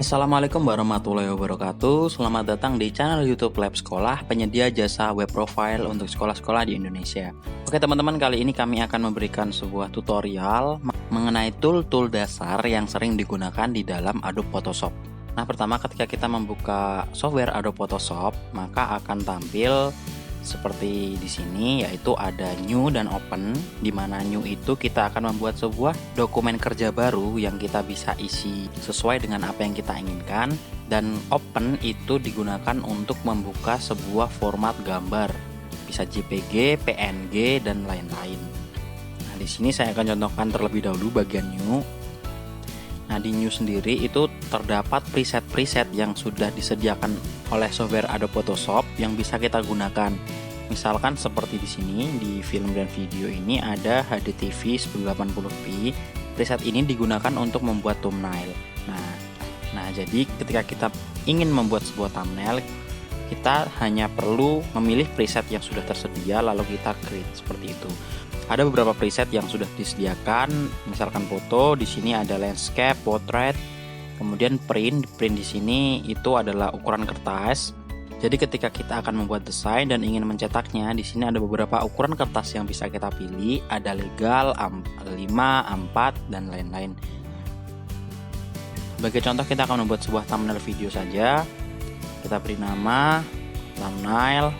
Assalamualaikum warahmatullahi wabarakatuh. Selamat datang di channel YouTube Lab Sekolah, penyedia jasa web profile untuk sekolah-sekolah di Indonesia. Oke teman-teman, kali ini kami akan memberikan sebuah tutorial mengenai tool-tool dasar yang sering digunakan di dalam Adobe Photoshop. Nah, pertama ketika kita membuka software Adobe Photoshop, maka akan tampil seperti di sini, yaitu ada new dan open. Di mana new itu kita akan membuat sebuah dokumen kerja baru yang kita bisa isi sesuai dengan apa yang kita inginkan, dan open itu digunakan untuk membuka sebuah format gambar, bisa JPG, PNG dan lain-lain. Nah, di sini saya akan contohkan terlebih dahulu bagian new. Nah, di new sendiri itu terdapat preset-preset yang sudah disediakan oleh software Adobe Photoshop yang bisa kita gunakan. Misalkan seperti di sini di film dan video ini ada HDTV 1080p. Preset ini digunakan untuk membuat thumbnail. Nah, jadi ketika kita ingin membuat sebuah thumbnail, kita hanya perlu memilih preset yang sudah tersedia lalu kita create seperti itu. Ada beberapa preset yang sudah disediakan, misalkan foto, di sini ada landscape, portrait, kemudian print di sini itu adalah ukuran kertas. Jadi ketika kita akan membuat desain dan ingin mencetaknya, di sini ada beberapa ukuran kertas yang bisa kita pilih, ada legal, A5, A4 dan lain-lain. Sebagai contoh kita akan membuat sebuah thumbnail video saja. Kita beri nama thumbnail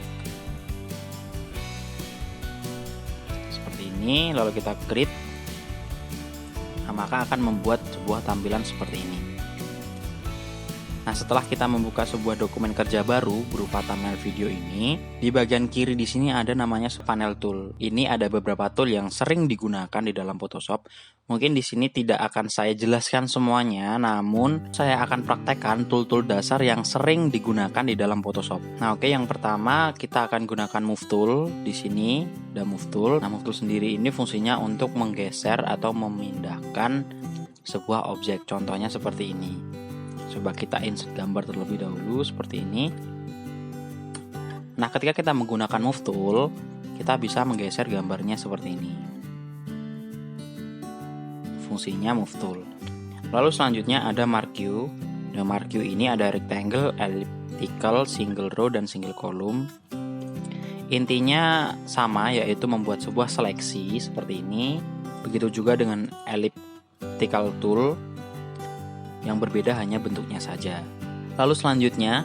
seperti ini, lalu kita create. Nah, maka akan membuat sebuah tampilan seperti ini. Nah, setelah kita membuka sebuah dokumen kerja baru berupa thumbnail video ini, di bagian kiri di sini ada namanya panel tool. Ini ada beberapa tool yang sering digunakan di dalam Photoshop. Mungkin di sini tidak akan saya jelaskan semuanya, namun saya akan praktekkan tool-tool dasar yang sering digunakan di dalam Photoshop. Nah, oke, yang pertama kita akan gunakan Move Tool. Di sini ada Move Tool. Nah, Move Tool sendiri ini fungsinya untuk menggeser atau memindahkan sebuah objek. Contohnya seperti ini. Coba kita insert gambar terlebih dahulu seperti ini. Nah, ketika kita menggunakan Move Tool, kita bisa menggeser gambarnya seperti ini. Fungsinya Move Tool. Lalu selanjutnya ada Mark Queue. Nah, Mark Queue ini ada rectangle, elliptical, single row dan single column. Intinya sama, yaitu membuat sebuah seleksi seperti ini. Begitu juga dengan elliptical tool, yang berbeda hanya bentuknya saja. Lalu selanjutnya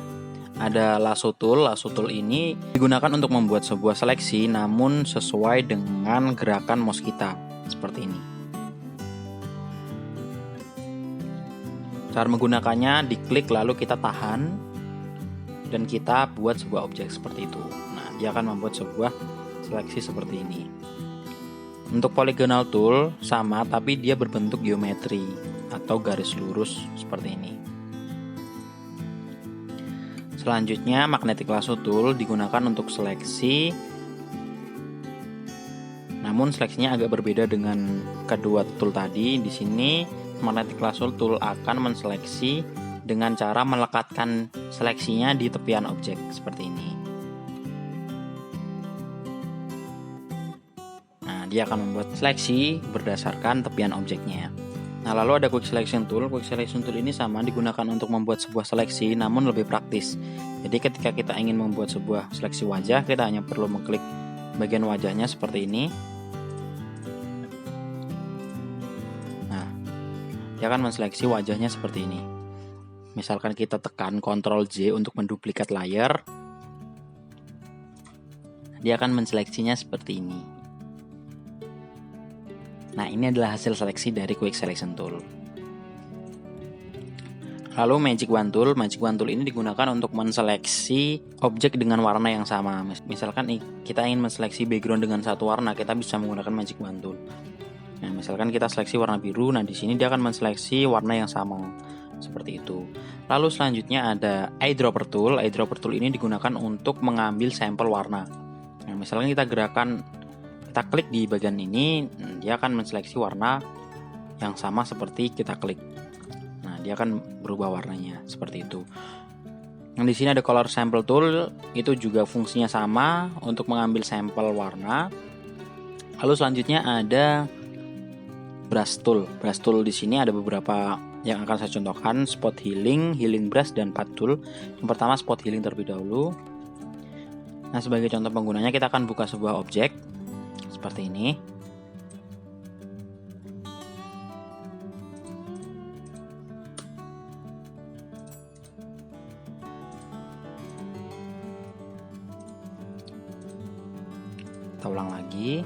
ada lasso tool. Lasso tool ini digunakan untuk membuat sebuah seleksi namun sesuai dengan gerakan mouse kita seperti ini. Cara menggunakannya, diklik lalu kita tahan dan kita buat sebuah objek seperti itu. Nah, dia akan membuat sebuah seleksi seperti ini. Untuk polygonal tool sama, tapi dia berbentuk geometri atau garis lurus seperti ini. Selanjutnya magnetic lasso tool digunakan untuk seleksi, namun seleksinya agak berbeda dengan kedua tool tadi. Di sini magnetic lasso tool akan menseleksi dengan cara melekatkan seleksinya di tepian objek seperti ini. Nah, dia akan membuat seleksi berdasarkan tepian objeknya. Nah, lalu ada Quick Selection Tool. Quick Selection Tool ini sama, digunakan untuk membuat sebuah seleksi namun lebih praktis. Jadi ketika kita ingin membuat sebuah seleksi wajah, kita hanya perlu mengklik bagian wajahnya seperti ini. Nah, dia akan menseleksi wajahnya seperti ini. Misalkan kita tekan Ctrl J untuk menduplikat layar, dia akan menseleksinya seperti ini. Nah, ini adalah hasil seleksi dari Quick Selection Tool. Lalu Magic Wand Tool. Magic Wand Tool ini digunakan untuk menseleksi objek dengan warna yang sama. Misalkan kita ingin menseleksi background dengan satu warna, kita bisa menggunakan Magic Wand Tool. Nah, misalkan kita seleksi warna biru, nah di sini dia akan menseleksi warna yang sama. Seperti itu. Lalu selanjutnya ada Eyedropper Tool. Eyedropper Tool ini digunakan untuk mengambil sampel warna. Nah, misalkan kita kita klik di bagian ini, dia akan menseleksi warna yang sama seperti kita klik. Nah, dia akan berubah warnanya seperti itu. Nah, di sini ada Color Sample Tool, itu juga fungsinya sama untuk mengambil sampel warna. Lalu selanjutnya ada Brush Tool. Brush Tool di sini ada beberapa yang akan saya contohkan spot healing, healing brush, dan path tool. Yang pertama spot healing terlebih dahulu. Nah, sebagai contoh penggunanya kita akan buka sebuah objek seperti ini. Kita ulang lagi.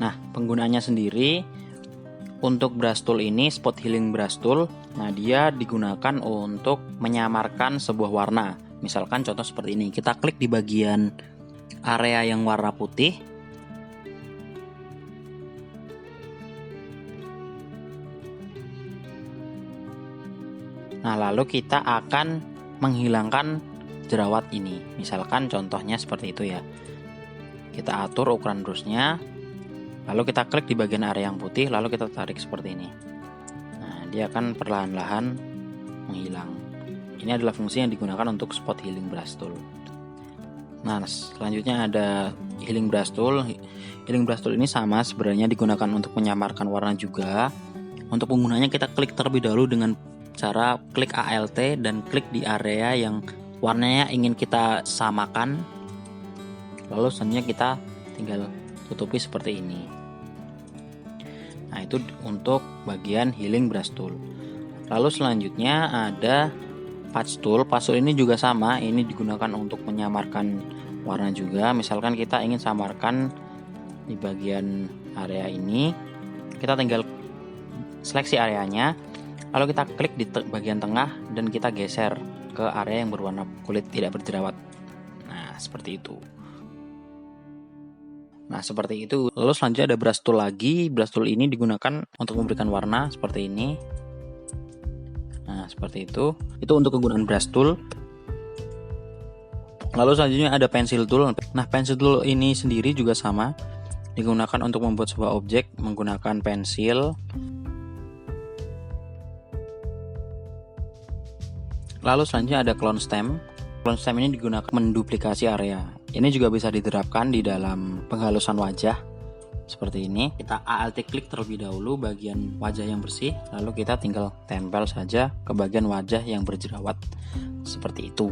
Nah, penggunaannya sendiri untuk brush tool ini, spot healing brush tool, nah dia digunakan untuk menyamarkan sebuah warna. Misalkan contoh seperti ini, kita klik di bagian area yang warna putih. Nah, lalu kita akan menghilangkan jerawat ini. Misalkan contohnya seperti itu ya. Kita atur ukuran brushnya. Lalu kita klik di bagian area yang putih, lalu kita tarik seperti ini. Nah, dia akan perlahan-lahan menghilang. Ini adalah fungsi yang digunakan untuk spot healing brush tool. Nah, selanjutnya ada healing brush tool. Healing brush tool ini sama sebenarnya, digunakan untuk menyamarkan warna juga. Untuk penggunanya kita klik terlebih dahulu dengan cara klik ALT dan klik di area yang warnanya ingin kita samakan. Lalu selanjutnya kita tinggal tutupi seperti ini. Nah, itu untuk bagian healing brush tool. Lalu selanjutnya ada patch tool. Patch tool ini juga sama, ini digunakan untuk menyamarkan warna juga. Misalkan kita ingin samarkan di bagian area ini, kita tinggal seleksi areanya, lalu kita klik di bagian tengah dan kita geser ke area yang berwarna kulit tidak berjerawat. Nah, seperti itu. Nah, seperti itu. Lalu selanjutnya ada brush tool lagi. Brush tool ini digunakan untuk memberikan warna seperti ini. Nah, seperti itu. Itu untuk kegunaan brush tool. Lalu selanjutnya ada pencil tool. Nah, pencil tool ini sendiri juga sama. Digunakan untuk membuat sebuah objek menggunakan pensil. Lalu selanjutnya ada clone stem. Clone stem ini digunakan menduplikasi area. Ini juga bisa diterapkan di dalam penghalusan wajah seperti ini. Kita ALT klik terlebih dahulu bagian wajah yang bersih, lalu kita tinggal tempel saja ke bagian wajah yang berjerawat seperti itu.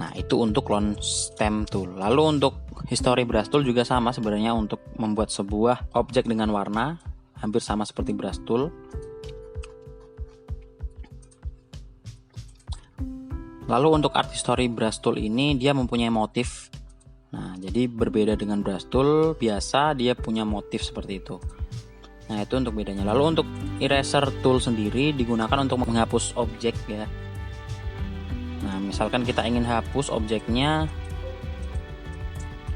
Nah, itu untuk clone stem tool. Lalu untuk history brush tool juga sama sebenarnya, untuk membuat sebuah objek dengan warna hampir sama seperti brush tool. Lalu untuk art history brush tool ini dia mempunyai motif. Nah, jadi berbeda dengan brush tool biasa, dia punya motif seperti itu. Nah, itu untuk bedanya. Lalu untuk eraser tool sendiri digunakan untuk menghapus objek ya. Nah, misalkan kita ingin hapus objeknya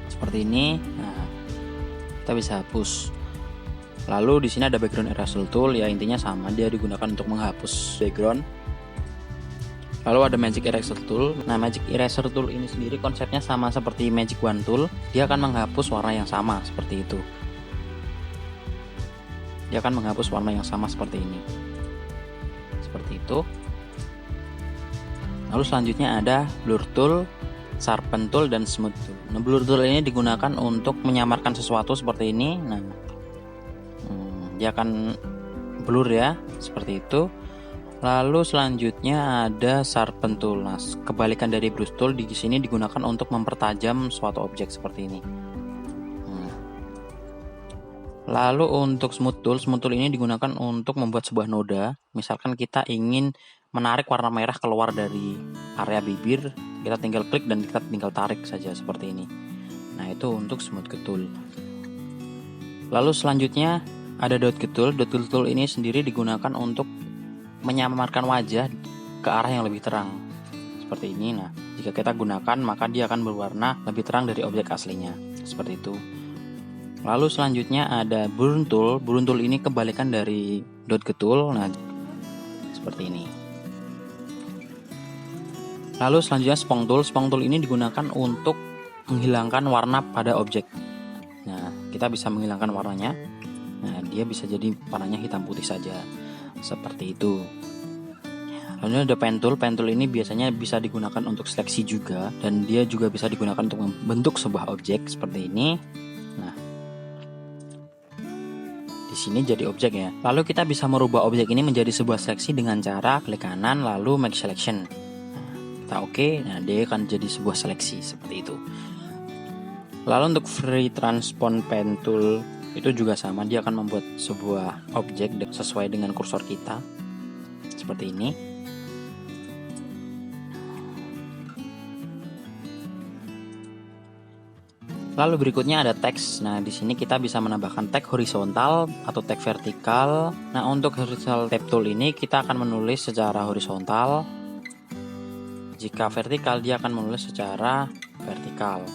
seperti ini, nah kita bisa hapus. Lalu di sini ada background eraser tool ya, intinya sama, dia digunakan untuk menghapus background. Lalu ada magic eraser tool. Nah, magic eraser tool ini sendiri konsepnya sama seperti magic wand tool. Dia akan menghapus warna yang sama seperti itu. Dia akan menghapus warna yang sama seperti ini. Seperti itu. Lalu selanjutnya ada blur tool, sharpen tool, dan smooth tool. Nah, blur tool ini digunakan untuk menyamarkan sesuatu seperti ini. Nah, dia akan blur ya, seperti itu. Lalu selanjutnya ada sharpen tool. Nah, kebalikan dari brush tool, di sini digunakan untuk mempertajam suatu objek seperti ini. Lalu untuk smooth tool ini digunakan untuk membuat sebuah noda. Misalkan kita ingin menarik warna merah keluar dari area bibir, kita tinggal klik dan kita tinggal tarik saja seperti ini. Nah, itu untuk smooth tool. Lalu selanjutnya ada dot tool. Dot tool ini sendiri digunakan untuk menyamarkan wajah ke arah yang lebih terang seperti ini. Nah, jika kita gunakan maka dia akan berwarna lebih terang dari objek aslinya seperti itu. Lalu selanjutnya ada burn tool. Burn tool ini kebalikan dari dot tool. Nah, seperti ini. Lalu selanjutnya spong tool. Spong tool ini digunakan untuk menghilangkan warna pada objek. Nah, kita bisa menghilangkan warnanya. Nah, dia bisa jadi warnanya hitam putih saja. Seperti itu. Lalu ada pen tool. Pen tool ini biasanya bisa digunakan untuk seleksi juga, dan dia juga bisa digunakan untuk membentuk sebuah objek seperti ini. Nah, sini jadi objek ya. Lalu kita bisa merubah objek ini menjadi sebuah seleksi dengan cara klik kanan lalu make selection. Nah, kita oke, nah dia akan jadi sebuah seleksi seperti itu. Lalu untuk free transform pen tool itu juga sama, dia akan membuat sebuah objek sesuai dengan kursor kita seperti ini. Lalu berikutnya ada teks. Nah, di sini kita bisa menambahkan tag horizontal atau tag vertikal. Nah, untuk horizontal tab tool ini kita akan menulis secara horizontal. Jika vertikal dia akan menulis secara vertikal.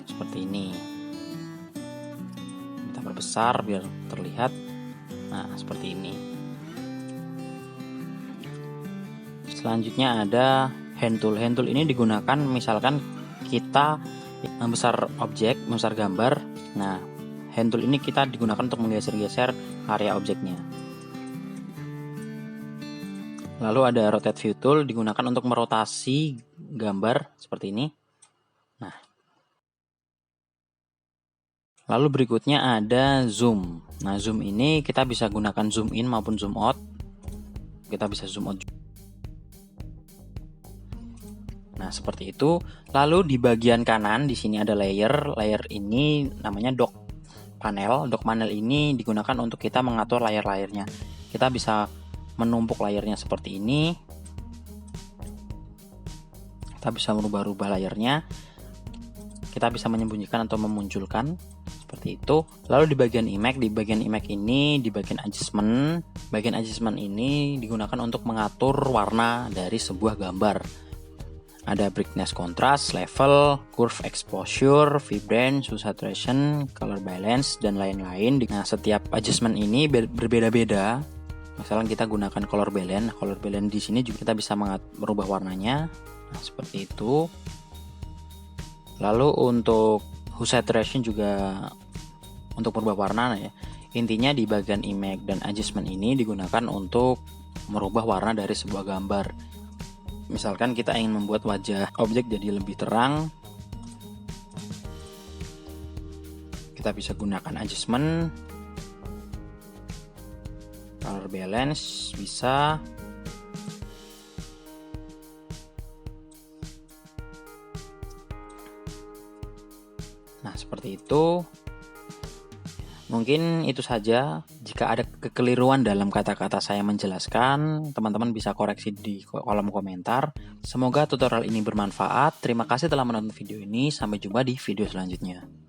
Seperti ini. Kita perbesar biar terlihat. Nah, seperti ini. Selanjutnya ada hand tool. Hand tool ini digunakan misalkan kita membesar objek, membesar gambar. Nah, hand tool ini kita digunakan untuk menggeser-geser area objeknya. Lalu ada rotate view tool, digunakan untuk merotasi gambar seperti ini. Nah, lalu berikutnya ada zoom. Nah, zoom ini kita bisa gunakan zoom in maupun zoom out. Kita bisa zoom out. Nah, seperti itu. Lalu di bagian kanan di sini ada layer. Layer ini namanya dock panel. Dock panel ini digunakan untuk kita mengatur layar-layarnya. Kita bisa menumpuk layarnya seperti ini. Kita bisa merubah-rubah layarnya. Kita bisa menyembunyikan atau memunculkan seperti itu. Lalu di bagian image, ini di bagian adjustment. Bagian adjustment ini digunakan untuk mengatur warna dari sebuah gambar. Ada brightness, contrast, level, curve exposure, vibrance, saturation, color balance, dan lain-lain. Nah, setiap adjustment ini berbeda-beda. Misalnya kita gunakan color balance. Color balance di sini juga kita bisa merubah warnanya. Nah, seperti itu. Lalu untuk hue saturation juga untuk merubah warna ya. Intinya di bagian image dan adjustment ini digunakan untuk merubah warna dari sebuah gambar. Misalkan kita ingin membuat wajah objek jadi lebih terang, kita bisa gunakan adjustment, color balance bisa. Nah, seperti itu. Mungkin itu saja. Jika ada kekeliruan dalam kata-kata saya menjelaskan, teman-teman bisa koreksi di kolom komentar. Semoga tutorial ini bermanfaat. Terima kasih telah menonton video ini. Sampai jumpa di video selanjutnya.